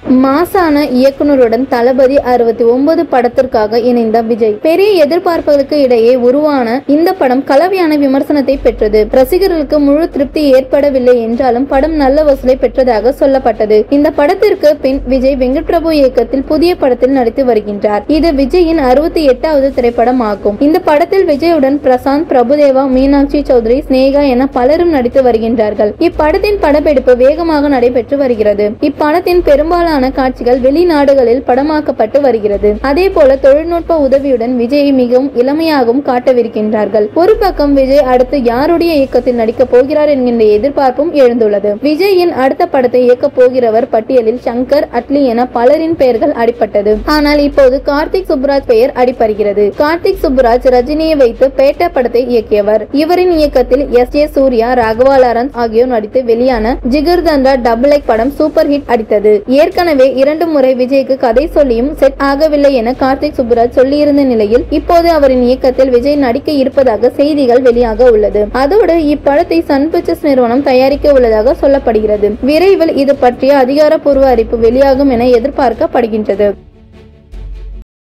மாசான இயக்குனருடன் தளபதி 69 படத்திற்காக இணைந்த விஜய். பெரிய எதிர்பார்ப்புகளுக்கு இடையே உருவான இந்த படம் கலவையான விமர்சனத்தை பெற்றது. ரசிகர்களுக்கு முழு திருப்தி ஏற்படவில்லை என்றாலும் படம் நல்ல வசூலை பெற்றதாக சொல்லப்பட்டது. இந்த படத்திற்கு பின் விஜய் வெங்கட் பிரபு இயக்கத்தில் புதிய படத்தில் நடித்து வருகின்றார். இது விஜயின் 68வது திரைப்படம் ஆகும். இந்த படத்தில் விஜயுடன் பிரசாந்த், பிரபுதேவா, மீனாட்சி சௌத்ரி, ஸ்னேகா என பலரும் நடித்து வருகின்றார்கள். இப்படத்தின் படப்பிடிப்பு வேகமாக நடைபெற்று வருகிறது. இப்படத்தின் பெரும்பாலான காட்சிகள் வெளிநாடுகளில் படமாக்கப்பட்டு வருகிறது. அதே போல தொழில்நுட்ப உதவியுடன் விஜயை மிகவும் இளமையாகவும் காட்டவிருக்கின்றார்கள். ஒரு பக்கம் விஜய் அடுத்து யாருடைய இயக்கத்தில் நடிக்க போகிறார் என்கின்ற எதிர்பார்ப்பும் எழுந்துள்ளது. விஜயின் அடுத்த படத்தை இயக்க போகிறவர் பட்டியலில் சங்கர், அட்லி என பலரின் பெயர்கள் அடிப்பட்டது. ஆனால் இப்போது கார்த்திக் சுப்புராஜ் பெயர் அடிபடுகிறது. கார்த்திக் சுப்புராஜ் ரஜினியை வைத்து பேட்ட படத்தை இயக்கியவர். இவரின் இயக்கத்தில் எஸ்.ஜே. சூர்யா, ராகவா லாரன்ஸ் ஆகியோர் நடித்து வெளியான ஜிகர்தண்டா டபுள் எக் படம் சூப்பர் ஹிட் அடித்தது. ஏற்கனவே 2 முறை விஜய்க்கு கதை சொல்லியும் செட் ஆகவில்லை என கார்த்திக் சுப்புராஜ் சொல்லியிருந்த நிலையில் இப்போது அவரின் இயக்கத்தில் விஜய் நடிக்க இருப்பதாக செய்திகள் வெளியாக உள்ளது. அதோடு இப்படத்தை சன் பிக்சர்ஸ் நிறுவனம் தயாரிக்க உள்ளதாக சொல்லப்படுகிறது. விரைவில் இது பற்றிய அதிகாரப்பூர்வ அறிவிப்பு வெளியாகும் என எதிர்பார்க்கப்படுகின்றது.